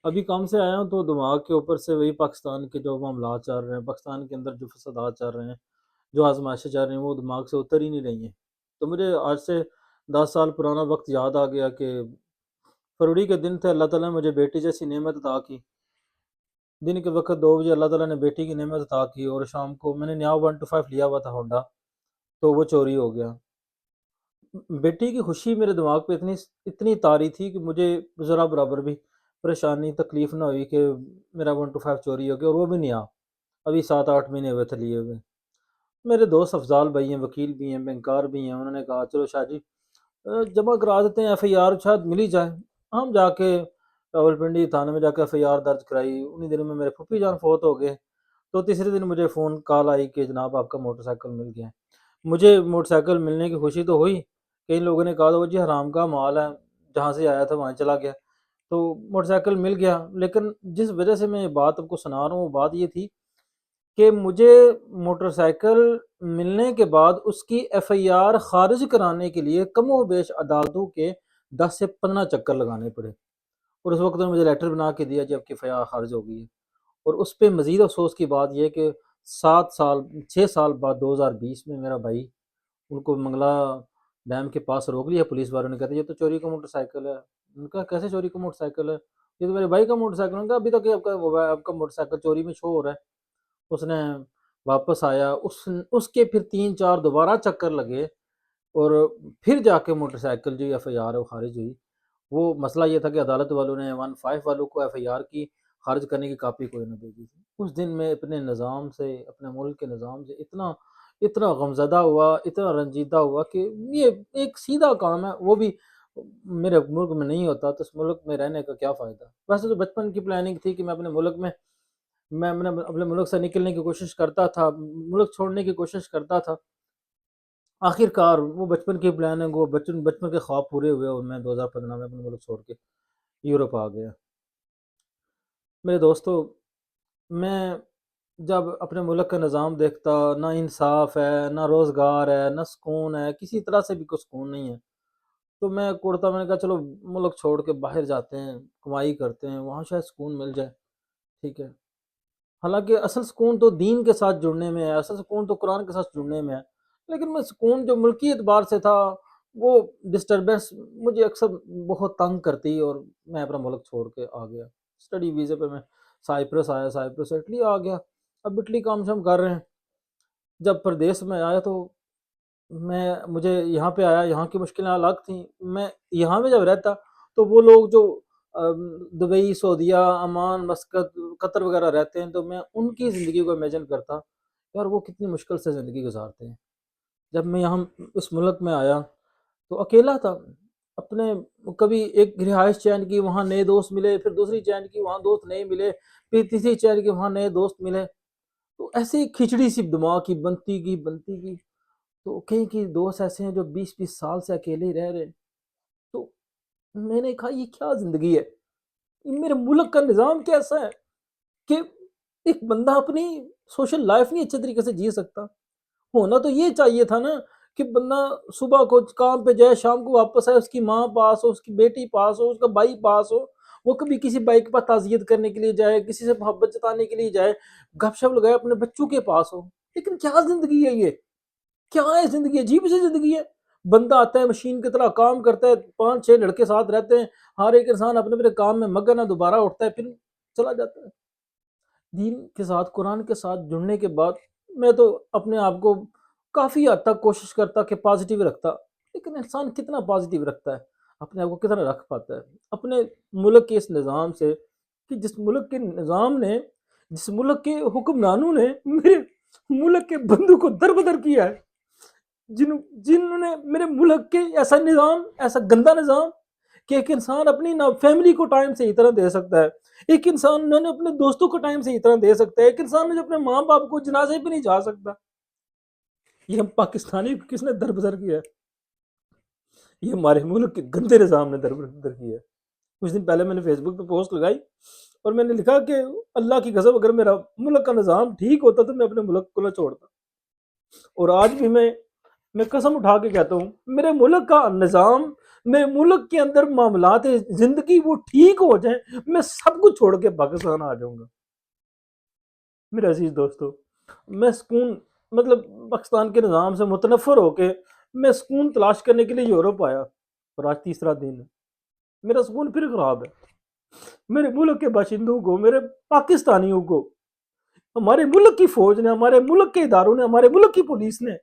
ابھی کام سے آیا ہوں تو دماغ کے اوپر سے وہی پاکستان کے جو معاملات چل رہے ہیں، پاکستان کے اندر جو فسادات چل رہے ہیں، جو آزمائشیں چل رہی ہیں، وہ دماغ سے اتر ہی نہیں رہی ہیں۔ تو مجھے آج سے 10 سال پرانا وقت یاد آ گیا کہ فروری کے دن تھے، اللہ تعالیٰ نے مجھے بیٹی جیسی نعمت عطا کی۔ دن کے وقت 2 بجے اللہ تعالیٰ نے بیٹی کی نعمت عطا کی، اور شام کو میں نے نیا 125 لیا ہوا تھا ہونڈا، تو وہ چوری ہو گیا۔ بیٹی کی خوشی میرے دماغ پہ اتنی طاری تھی کہ مجھے ذرا برابر بھی پریشانی تکلیف نہ ہوئی کہ میرا 125 چوری ہو گیا، اور وہ بھی نیا، ابھی 7-8 مہینے ہوئے تھے لیے ہوئے۔ میرے دوست افضال بھائی ہیں، وکیل بھی ہیں، بینکار بھی ہیں، انہوں نے کہا چلو شاہ جی جمع کرا دیتے ہیں، ایف آئی آر شاید مل ہی جائے۔ ہم جا کے راولپنڈی تھانے میں جا کے ایف آئی آر درج کرائی۔ انہی دنوں میں میرے پھوپھی جان فوت ہو گئے، تو تیسرے دن مجھے فون کال آئی کہ جناب آپ کا موٹر سائیکل مل گیا ہے۔ مجھے موٹر سائیکل ملنے کی خوشی تو ہوئی، کئی لوگوں نے کہا تو وہ جی حرام کا مال ہے، جہاں سے آیا تھا وہاں چلا گیا۔ تو موٹر سائیکل مل گیا، لیکن جس وجہ سے میں یہ بات آپ کو سنا رہا ہوں وہ بات یہ تھی کہ مجھے موٹر سائیکل ملنے کے بعد اس کی ایف آئی آر خارج کرانے کے لیے کم و بیش عدالتوں کے 10 سے 15 چکر لگانے پڑے، اور اس وقت انہوں نے مجھے لیٹر بنا کے دیا جب کہ ایف آئی آر خارج ہو گئی ہے۔ اور اس پہ مزید افسوس کی بات یہ کہ 6 سال بعد 2020 میں میرا بھائی، ان کو منگلا ڈیم کے پاس روک لیا پولیس والوں نے، کہتے یہ تو چوری کا موٹر سائیکل ہے۔ ان کا کیسے چوری کا موٹر سائیکل ہے، یہ تو میرے بھائی کا موٹر سائیکل ہے۔ ان کا ابھی تک آپ کا موٹر سائیکل چوری میں شو ہو رہا ہے۔ اس نے واپس آیا، اس کے پھر 3-4 دوبارہ چکر لگے، اور پھر جا کے موٹر سائیکل جو ایف آئی آر ہے وہ خارج ہوئی۔ وہ مسئلہ یہ تھا کہ عدالت والوں نے 15 والوں کو ایف آئی آر کی خارج کرنے کی کاپی کوئی نہ بھیجی تھی۔ اس دن میں اپنے نظام سے، اپنے ملک کے نظام سے اتنا غمزدہ ہوا، اتنا رنجیدہ ہوا کہ یہ ایک سیدھا کام ہے، وہ بھی میرے ملک میں نہیں ہوتا تو اس ملک میں رہنے کا کیا فائدہ۔ ویسے تو بچپن کی پلاننگ تھی کہ میں اپنے ملک میں، میں اپنے ملک سے نکلنے کی کوشش کرتا تھا، ملک چھوڑنے کی کوشش کرتا تھا۔ آخر کار وہ بچپن کی پلاننگ، وہ بچپن کے خواب پورے ہوئے، اور میں 2015 میں اپنے ملک چھوڑ کے یورپ آ گیا۔ میرے دوستو، میں جب اپنے ملک کا نظام دیکھتا، نہ انصاف ہے، نہ روزگار ہے، نہ سکون ہے، کسی طرح سے بھی کوئی سکون نہیں ہے، تو میں کوڑتا، میں نے کہا چلو ملک چھوڑ کے باہر جاتے ہیں، کمائی کرتے ہیں، وہاں شاید سکون مل جائے۔ ٹھیک ہے، حالانکہ اصل سکون تو دین کے ساتھ جڑنے میں ہے، اصل سکون تو قرآن کے ساتھ جڑنے میں ہے، لیکن میں سکون جو ملکی اعتبار سے تھا، وہ ڈسٹربنس مجھے اکثر بہت تنگ کرتی، اور میں اپنا ملک چھوڑ کے آ گیا۔ اسٹڈی ویزے پہ میں سائپرس آیا، سائپرس سے اٹلی آ گیا، اب اٹلی کام شام کر رہے ہیں۔ جب پردیس میں آیا تو مجھے یہاں پہ آیا، یہاں کی مشکلیں الگ تھیں۔ میں یہاں میں جب رہتا تو وہ لوگ جو دبئی، سعودیہ، عمان، مسقط، قطر وغیرہ رہتے ہیں، تو میں ان کی زندگی کو امیجن کرتا، یار وہ کتنی مشکل سے زندگی گزارتے ہیں۔ جب میں یہاں اس ملک میں آیا تو اکیلا تھا، اپنے کبھی ایک رہائش چین کی، وہاں نئے دوست ملے، پھر دوسری چین کی، وہاں دوست نئے ملے، پھر تیسری چین کی، وہاں نئے دوست ملے، تو ایسے ہی کھچڑی سی دماغ کی بنتی کی تو کئی دوست ایسے ہیں جو 20-20 سال سے اکیلے ہی رہ رہے ہیں۔ تو میں نے کہا یہ کیا زندگی ہے، میرے ملک کا نظام کیسا ہے کہ ایک بندہ اپنی سوشل لائف نہیں اچھے طریقے سے جی سکتا۔ ہونا تو یہ چاہیے تھا نا کہ بندہ صبح کو کام پہ جائے، شام کو واپس آئے، اس کی ماں پاس ہو، اس کی بیٹی پاس ہو، اس کا بھائی پاس ہو، وہ کبھی کسی بائک پر تعزیت کرنے کے لیے جائے، کسی سے محبت جتانے کے لیے جائے، گپ شپ لگائے، اپنے بچوں کے پاس ہو۔ لیکن کیا زندگی ہے یہ، کیا ہے زندگی، عجیب سی زندگی ہے۔ بندہ آتا ہے مشین کی طرح کام کرتا ہے، 5-6 لڑکے ساتھ رہتے ہیں، ہر ایک انسان اپنے اپنے کام میں مگن ہے، دوبارہ اٹھتا ہے پھر چلا جاتا ہے۔ دین کے ساتھ، قرآن کے ساتھ جڑنے کے بعد میں تو اپنے آپ کو کافی حد تک کوشش کرتا کہ پازیٹیو رکھتا، لیکن انسان کتنا پازیٹیو رکھتا ہے، اپنے آپ کو کتنا رکھ پاتا ہے اپنے ملک کے اس نظام سے، کہ جس ملک کے نظام نے، جس ملک کے حکمرانوں نے میرے ملک کے بندوں کو دربدر کیا ہے، جنہوں نے میرے ملک کے ایسا نظام، ایسا گندا نظام کہ ایک انسان اپنی فیملی کو ٹائم سے اتنا دے سکتا ہے، ایک انسان نے اپنے دوستوں کو ٹائم سے اتنا دے سکتا ہے، ایک انسان نے جو اپنے ماں باپ کو جنازے پہ نہیں جا سکتا، یہ ہم پاکستانی کو کس نے دربدر کیا ہے؟ یہ ہمارے ملک کے گندے نظام نے دربدر کیا ہے۔ کچھ دن پہلے میں نے فیس بک پہ پوسٹ لگائی اور میں نے لکھا کہ اللہ کی قسم اگر میرا ملک کا نظام ٹھیک ہوتا تو میں اپنے ملک کو نہ چھوڑتا، اور آج بھی میں قسم اٹھا کے کہتا ہوں میرے ملک کا نظام میرے ملک کے اندر معاملات زندگی وہ ٹھیک ہو جائیں، میں سب کچھ چھوڑ کے پاکستان آ جاؤں گا۔ میرے عزیز دوستو، میں سکون مطلب پاکستان کے نظام سے متنفر ہو کے میں سکون تلاش کرنے کے لیے یورپ آیا، اور آج تیسرا دن ہے، میرا سکون پھر خراب ہے۔ میرے ملک کے باشندوں کو، میرے پاکستانیوں کو، ہمارے ملک کی فوج نے، ہمارے ملک کے اداروں نے، ہمارے ملک کی پولیس نے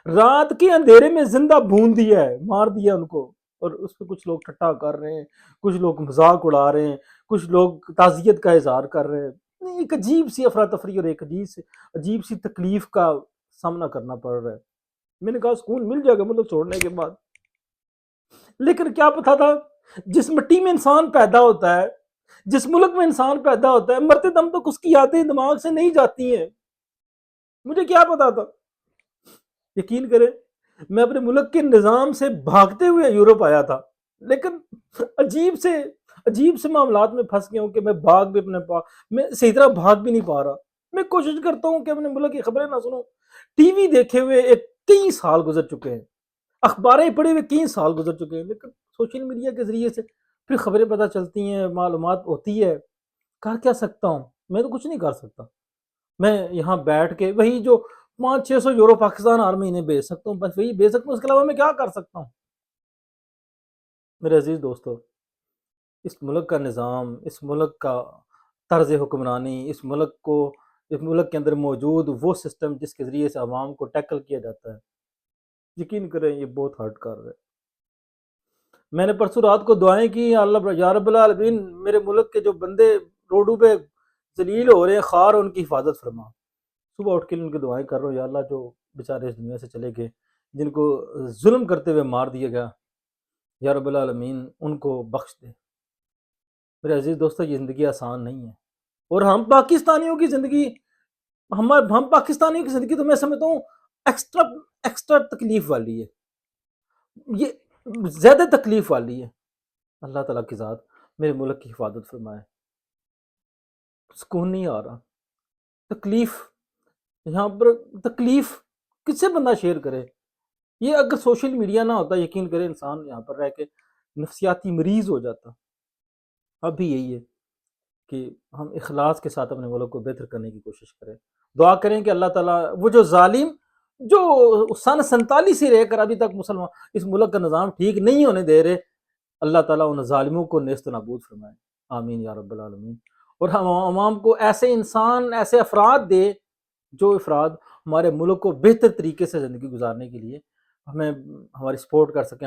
رات کے اندھیرے میں زندہ بھون دیا ہے، مار دیا ان کو، اور اس پہ کچھ لوگ ٹھٹا کر رہے ہیں، کچھ لوگ مذاق اڑا رہے ہیں، کچھ لوگ تعزیت کا اظہار کر رہے ہیں۔ ایک عجیب سی افراتفری اور ایک عجیب سی تکلیف کا سامنا کرنا پڑ رہا ہے۔ میں نے کہا سکون مل جائے گا ملک چھوڑنے کے بعد، لیکن کیا پتا تھا جس مٹی میں انسان پیدا ہوتا ہے، جس ملک میں انسان پیدا ہوتا ہے، مرتے دم تک اس کی یادیں دماغ سے نہیں جاتی ہیں۔ مجھے کیا پتا تھا؟ یقین کریں، میں اپنے ملک کے نظام سے بھاگتے ہوئے یورپ آیا تھا، لیکن عجیب سے معاملات میں پھنس گیا ہوں کہ میں بھاگ بھی میں صحیح طرح بھاگ بھی نہیں پا رہا۔ میں کوشش کرتا ہوں کہ اپنے ملک کی خبریں نہ سنوں، ٹی وی دیکھے ہوئے کئی سال گزر چکے ہیں، اخباریں پڑھے ہوئے کئی سال گزر چکے ہیں، لیکن سوشل میڈیا کے ذریعے سے پھر خبریں پتہ چلتی ہیں، معلومات ہوتی ہے۔ کر کیا سکتا ہوں؟ میں تو کچھ نہیں کر سکتا۔ میں یہاں بیٹھ کے وہی جو 500-600 یورو پاکستان ہر مہینے بھیج سکتا ہوں، بس وہی بھیج سکتا ہوں، اس کے علاوہ میں کیا کر سکتا ہوں؟ میرے عزیز دوستو، اس ملک کا نظام، اس ملک کا طرز حکمرانی، اس ملک کے اندر موجود وہ سسٹم جس کے ذریعے سے عوام کو ٹیکل کیا جاتا ہے، یقین کریں یہ بہت ہرٹ کر رہا ہے۔ میں نے پرسوں رات کو دعائیں کی، اللہ یا رب العالمین میرے ملک کے جو بندے روڈوں پہ ذلیل ہو رہے ہیں، خار ان کی حفاظت فرما۔ صبح اٹھ کے ان کی دعائیں کر رہا ہوں، یا اللہ جو بیچارے اس دنیا سے چلے گئے، جن کو ظلم کرتے ہوئے مار دیا گیا، یا رب العالمین ان کو بخش دے۔ میرے عزیز دوستو، یہ زندگی آسان نہیں ہے، اور ہم پاکستانیوں کی زندگی تو میں سمجھتا ہوں ایکسٹرا تکلیف والی ہے، یہ زیادہ تکلیف والی ہے۔ اللہ تعالیٰ کی ذات میرے ملک کی حفاظت فرمائے۔ سکون نہیں آ رہا، تکلیف یہاں پر، تکلیف کس سے بندہ شیئر کرے؟ یہ اگر سوشل میڈیا نہ ہوتا، یقین کرے انسان یہاں پر رہ کے نفسیاتی مریض ہو جاتا۔ اب بھی یہی ہے کہ ہم اخلاص کے ساتھ اپنے ملک کو بہتر کرنے کی کوشش کریں، دعا کریں کہ اللہ تعالیٰ وہ جو ظالم جو سن 47 سے رہ کر ابھی تک مسلمان اس ملک کا نظام ٹھیک نہیں ہونے دے رہے، اللہ تعالیٰ ان ظالموں کو نیست و نابود فرمائے، آمین یا رب العالمین۔ اور ہم عوام کو ایسے انسان، ایسے افراد دے جو افراد ہمارے ملک کو بہتر طریقے سے زندگی گزارنے کے لیے ہمیں ہماری سپورٹ کر سکیں،